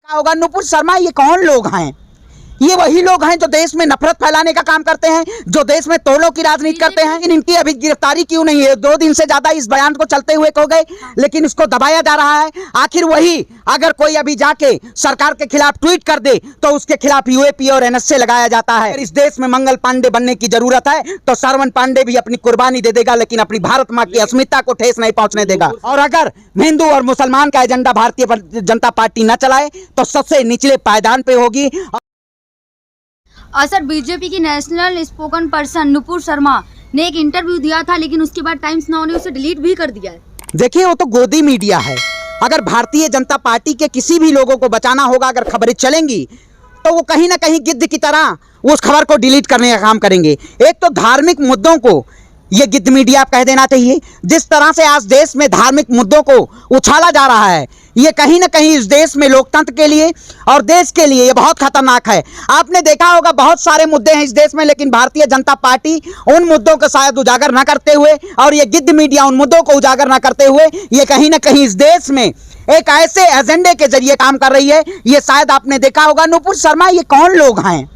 क्या होगा नुपुर शर्मा, ये कौन लोग हैं? ये वही लोग हैं जो देश में नफरत फैलाने का काम करते हैं, जो देश में तोड़ों की राजनीति करते हैं। इनकी अभी गिरफ्तारी क्यों नहीं है? 2 दिन से ज्यादा इस बयान को चलते हुए हो गए, लेकिन इसको दबाया जा रहा है। आखिर वही अगर कोई अभी जाके सरकार के खिलाफ ट्वीट कर दे तो उसके खिलाफ यूएपी और एनएसए लगाया जाता है। इस देश में मंगल पांडे बनने की जरूरत है तो श्रवण पांडे भी अपनी कुर्बानी दे देगा, लेकिन अपनी भारत माँ की अस्मिता को ठेस नहीं पहुंचने देगा। और अगर हिंदू और मुसलमान का एजेंडा भारतीय जनता पार्टी न चलाए तो सबसे निचले पायदान पे होगी। और सर, बीजेपी की national spoken person Nupur Sharma ने एक इंटरव्यू दिया था, लेकिन उसके बाद टाइम्स नाउ ने उसे डिलीट भी कर दिया है। देखिए, वो तो गोदी मीडिया है। अगर भारतीय जनता पार्टी के किसी भी लोगों को बचाना होगा, अगर खबरें चलेंगी तो वो कहीं ना कहीं गिद्ध की तरह उस खबर को डिलीट करने का काम करेंगे। एक तो धार्मिक मुद्दों को ये गिद्ध मीडिया कह देना चाहिए। जिस तरह से आज देश में धार्मिक मुद्दों को उछाला जा रहा है, ये कहीं ना कहीं इस देश में लोकतंत्र के लिए और देश के लिए ये बहुत खतरनाक है। आपने देखा होगा बहुत सारे मुद्दे हैं इस देश में, लेकिन भारतीय जनता पार्टी उन मुद्दों को शायद उजागर न करते हुए और ये गिद्ध मीडिया उन मुद्दों को उजागर न करते हुए ये कहीं ना कहीं इस देश में एक ऐसे एजेंडे के जरिए काम कर रही है। ये शायद आपने देखा होगा। नुपुर शर्मा, ये कौन लोग हैं?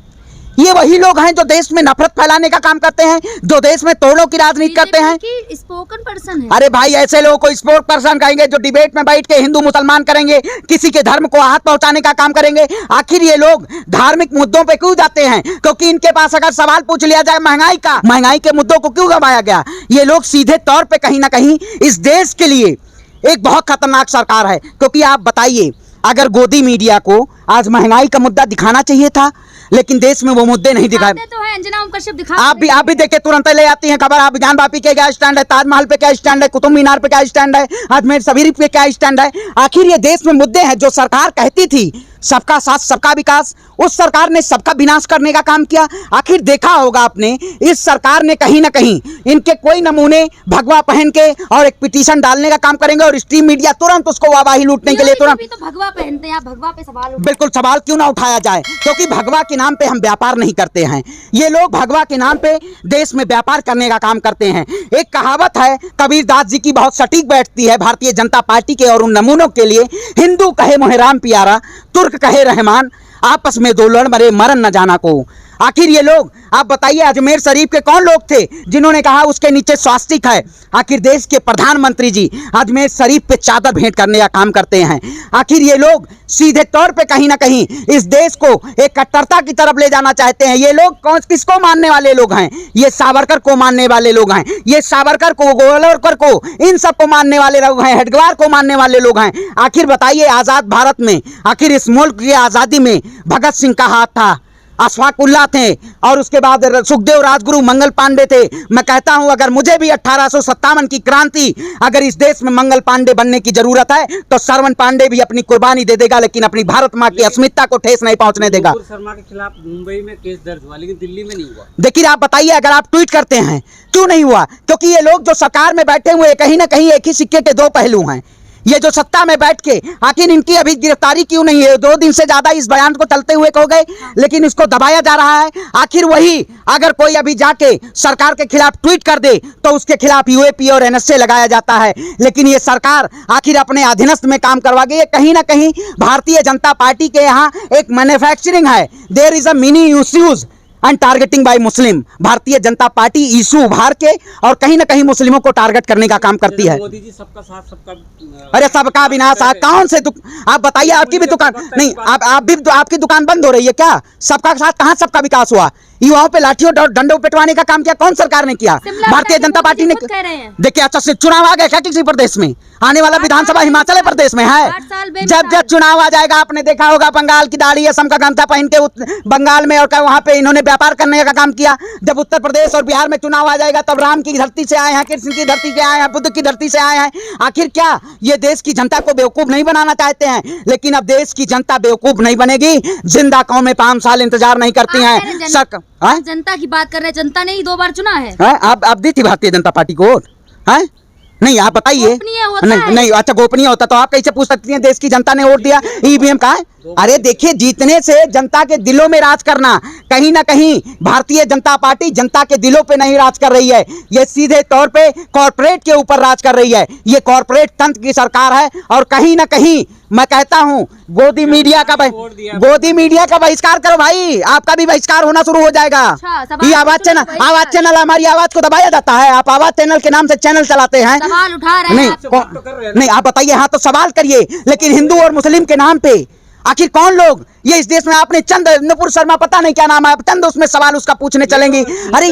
ये वही लोग हैं जो देश में नफरत फैलाने का काम करते हैं, जो देश में तोड़ों की राजनीति करते हैं। स्पोकन पर्सन है। अरे भाई, ऐसे लोगों को स्पोकन पर्सन कहेंगे जो डिबेट में बैठ के हिंदू मुसलमान करेंगे, किसी के धर्म को हाथ पहुंचाने का काम करेंगे। आखिर ये लोग धार्मिक मुद्दों पे क्यों जाते हैं? क्योंकि इनके पास अगर सवाल पूछ लिया जाए महंगाई के मुद्दों को क्यों गवाया गया? ये लोग सीधे तौर पे कहीं ना कहीं इस देश के लिए एक बहुत खतरनाक सरकार है। क्योंकि आप बताइए, अगर गोदी मीडिया को आज महंगाई का मुद्दा दिखाना चाहिए था, लेकिन देश में वो मुद्दे नहीं दिखाए तो है। अंजना ओम कश्यप दिखा, आप भी देखिए, तुरंत ले आती हैं खबर। आप जान बापी के क्या स्टैंड है, ताजमहल पे क्या स्टैंड है, कुतुब मीनार पे क्या स्टैंड है, अजमेर शरीफ पे क्या स्टैंड है। आखिर ये देश में मुद्दे हैं। जो सरकार कहती थी सबका साथ सबका विकास, उस सरकार ने सबका विनाश करने का काम किया। आखिर देखा होगा आपने, इस सरकार ने कहीं ना कहीं इनके कोई नमूने भगवा पहन के और एक पिटीशन डालने का काम करेंगे और स्ट्रीम मीडिया तुरंत उसको वाहवाही लूटने के लिए तुरंत तो भगवा पहनते हैं। भगवा पे सवाल बिल्कुल सवाल क्यों ना उठाया जाए, क्योंकि भगवा के नाम पे हम व्यापार नहीं करते हैं। ये लोग भगवा के नाम पे देश में व्यापार करने का काम करते हैं। एक कहावत है कबीर दास जी की, बहुत सटीक बैठती है भारतीय जनता पार्टी के और उन नमूनों के लिए। हिंदू कहे मोहे राम प्यारा, तुर्क कहे रहमान, आपस में दो लड़ मरे मरन न जाना को। आखिर ये लोग, आप बताइए, अजमेर शरीफ के कौन लोग थे जिन्होंने कहा उसके नीचे स्वास्तिक है? आखिर देश के प्रधानमंत्री जी अजमेर शरीफ पे चादर भेंट करने का काम करते हैं। आखिर ये लोग सीधे तौर पे कहीं ना कहीं इस देश को एक कट्टरता की तरफ ले जाना चाहते हैं। ये लोग किसको मानने वाले लोग हैं? ये सावरकर को मानने वाले लोग हैं। ये सावरकर को, गोलवलकर को, इन सबको मानने वाले लोग हैं। हेडगेवार को मानने वाले लोग हैं। आखिर बताइए, आजाद भारत में, आखिर इस मुल्क की आजादी में भगत सिंह का हाथ था, अशफाकुल्ला थे, और उसके बाद सुखदेव राजगुरु, मंगल पांडे थे। मैं कहता हूं, अगर मुझे भी 1857 की क्रांति, अगर इस देश में मंगल पांडे बनने की जरूरत है तो श्रवण पांडे भी अपनी कुर्बानी दे देगा, लेकिन अपनी भारत माँ की अस्मिता को ठेस नहीं पहुंचने देगा। शर्मा के खिलाफ मुंबई में केस दर्ज हुआ, लेकिन दिल्ली में नहीं हुआ। देखिए, आप बताइए, अगर आप ट्वीट करते हैं क्यों नहीं हुआ? क्योंकि ये लोग जो सरकार में बैठे हुए कहीं ना कहीं एक ही सिक्के के दो पहलू हैं। ये जो सत्ता में बैठ के, आखिर इनकी अभी गिरफ्तारी क्यों नहीं है? 2 दिन से ज्यादा इस बयान को चलते हुए हो गए, लेकिन इसको दबाया जा रहा है। आखिर वही अगर कोई अभी जाके सरकार के खिलाफ ट्वीट कर दे तो उसके खिलाफ यूएपी और एनएसए लगाया जाता है। लेकिन ये सरकार आखिर अपने अधीनस्थ में काम करवाएगी। ये कहीं ना कहीं भारतीय जनता पार्टी के यहाँ एक मैन्युफैक्चरिंग है। There is a mini issues and targeting by Muslim. Bharatiya Janata party issue उभार के और कहीं ना कहीं मुस्लिमों को टारगेट करने का काम करती है। मोदी जी सबका साथ सबका, अरे सबका विनाश, कौन से आप बताइए, आपकी भी दुकान नहीं, आप भी, आपकी दुकान बंद हो रही है क्या? सबका साथ कहाँ सबका विकास हुआ? युवाओं पे लाठियों और डंडों पिटवाने का काम किया कौन सरकार ने किया? भारतीय जनता पार्टी ने। देखिए, अच्छा चुनाव आ गया क्या किसी प्रदेश में? आने वाला विधानसभा हिमाचल प्रदेश में है। जब चुनाव आ जाएगा, आपने देखा होगा बंगाल की दाढ़ी, असम का गमछा पहन के बंगाल में और वहां पे इन्होंने व्यापार करने का काम किया। जब उत्तर प्रदेश और बिहार में चुनाव आ जाएगा, तब राम की धरती से आए हैं, कृष्ण की धरती से आए हैं, बुद्ध की धरती से आए हैं। आखिर क्या ये देश की जनता को बेवकूफ नहीं बनाना चाहते हैं? लेकिन अब देश की जनता बेवकूफ नहीं बनेगी। जिंदा कौमें 5 साल इंतजार नहीं करती हैं। जनता की बात कर रहे हैं, जनता ने ही 2 बार चुना है। आप दी थी भारतीय जनता पार्टी को वोट? है नहीं, आप बताइए। नहीं, अच्छा गोपनीय होता तो आप कैसे पूछ सकती हैं देश की जनता ने वोट दिया? ईवीएम कहाँ है? अरे देखिए, जीतने से जनता के दिलों में राज करना, कहीं ना कहीं भारतीय जनता पार्टी जनता के दिलों पे नहीं राज कर रही है, ये सीधे तौर पे कॉर्पोरेट के ऊपर राज कर रही है। ये कॉर्पोरेट तंत्र की सरकार है और कहीं ना कहीं मैं कहता हूं गोदी मीडिया का बहिष्कार करो भाई, आपका भी बहिष्कार होना शुरू हो जाएगा। ये आवाज चैनल हमारी आवाज को दबाया जाता है, आप आवाज चैनल के नाम से चैनल चलाते हैं, सवाल उठा रहे हैं। नहीं आप बताइए, हाँ तो सवाल करिए, लेकिन हिंदू और मुस्लिम के नाम पे आखिर कौन लोग ये इस देश में, आपने चंद नुपुर शर्मा पता नहीं क्या नाम है, चंद उसमें सवाल उसका पूछने चलेंगी। अरे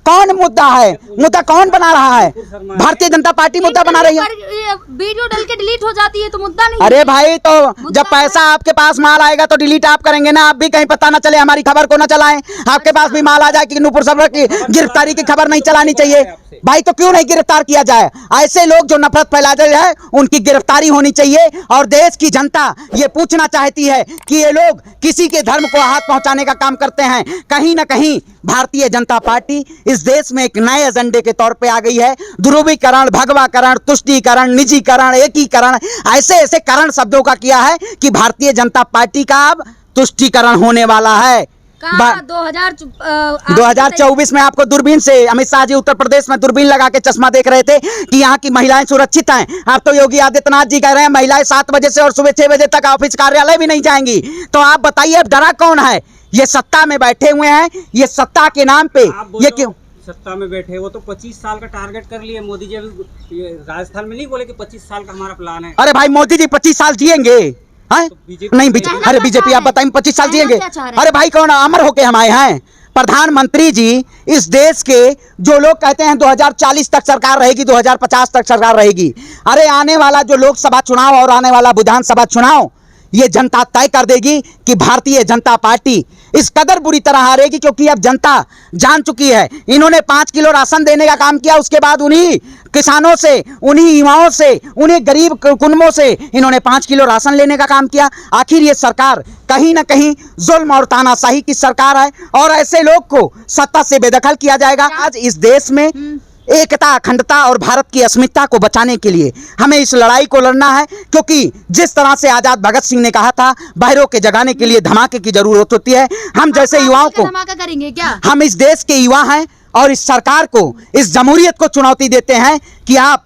कौन मुद्दा है, मुद्दा कौन बना रहा है? भारतीय जनता पार्टी मुद्दा बना रही है। वीडियो डल के डिलीट हो जाती है तो मुद्दा नहीं। अरे भाई, तो जब पैसा आपके पास माल आएगा तो डिलीट आप करेंगे ना, आप भी कहीं पता ना चले, हमारी खबर को ना चलाएं। आपके पास भी माल आ जाए कि नुपुर शर्मा की गिरफ्तारी की खबर नहीं चलानी चाहिए भाई, तो क्यों नहीं गिरफ्तार किया जाए? ऐसे लोग जो नफरत फैला रहे हैं उनकी गिरफ्तारी होनी चाहिए। और देश की जनता ये पूछना चाहती है कि ये लोग किसी के धर्म को हाथ पहुंचाने का काम करते हैं। कहीं ना कहीं भारतीय जनता पार्टी इस देश में एक नए एजेंडे के तौर पे आ गई है। ध्रुवीकरण, भगवाकरण, तुष्टीकरण, निजीकरण, एकीकरण, ऐसे ऐसे करण शब्दों का किया है कि भारतीय जनता पार्टी का अब तुष्टीकरण होने वाला है। 2024 में आपको दूरबीन से अमित शाह जी उत्तर प्रदेश में दूरबीन लगा के चश्मा देख रहे थे कि यहाँ की महिलाएं सुरक्षित हैं। अब तो योगी आदित्यनाथ जी कह रहे हैं महिलाएं 7 बजे से और सुबह 6 बजे तक ऑफिस कार्यालय भी नहीं जाएंगी। तो आप बताइए, अब डरा कौन है? ये सत्ता में बैठे हुए हैं, ये सत्ता के नाम पे ये क्यों सत्ता में बैठे? वो तो 25 साल का टारगेट कर लिए मोदी जी। अभी राजस्थान में नहीं बोले कि 25 साल का हमारा प्लान है। अरे भाई, मोदी जी 25 साल जिएंगे? नहीं बीजेपी, अरे बीजेपी आप बताइए 25 साल जिएंगे? अरे भाई, कौन अमर होके हम आए हैं? प्रधानमंत्री जी इस देश के जो लोग कहते हैं 2040 तक सरकार रहेगी, 2050 तक सरकार रहेगी। अरे आने वाला जो लोकसभा चुनाव और आने वाला विधानसभा चुनाव, ये जनता तय कर देगी कि भारतीय जनता पार्टी इस कदर बुरी तरह हारेगी, क्योंकि अब जनता जान चुकी है। इन्होंने 5 किलो राशन देने का काम किया, उसके बाद उन्हीं किसानों से, उन्हीं युवाओं से, उन्हीं गरीब कुनबों से इन्होंने 5 किलो राशन लेने का काम किया। आखिर ये सरकार कहीं ना कहीं जुल्म और तानाशाही की सरकार है और ऐसे लोग को सत्ता से बेदखल किया जाएगा। आज इस देश में एकता, अखंडता और भारत की अस्मिता को बचाने के लिए हमें इस लड़ाई को लड़ना है, क्योंकि जिस तरह से आजाद भगत सिंह ने कहा था, बहरों के जगाने के लिए धमाके की जरूरत होती है। हम जैसे युवाओं को धमाका करेंगे क्या? हम इस देश के युवा हैं और इस सरकार को, इस जमहूरियत को चुनौती देते हैं कि आप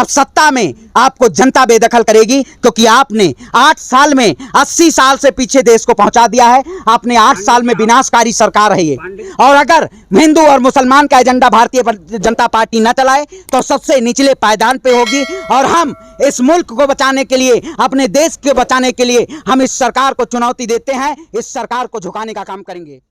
सत्ता में आपको जनता बेदखल करेगी, क्योंकि आपने 8 साल में 80 साल से पीछे देश को पहुंचा दिया है। आपने 8 साल में विनाशकारी सरकार है ये। और अगर हिंदू और मुसलमान का एजेंडा भारतीय जनता पार्टी न चलाए तो सबसे निचले पायदान पे होगी। और हम इस मुल्क को बचाने के लिए, अपने देश को बचाने के लिए हम इस सरकार को चुनौती देते हैं, इस सरकार को झुकाने का काम करेंगे।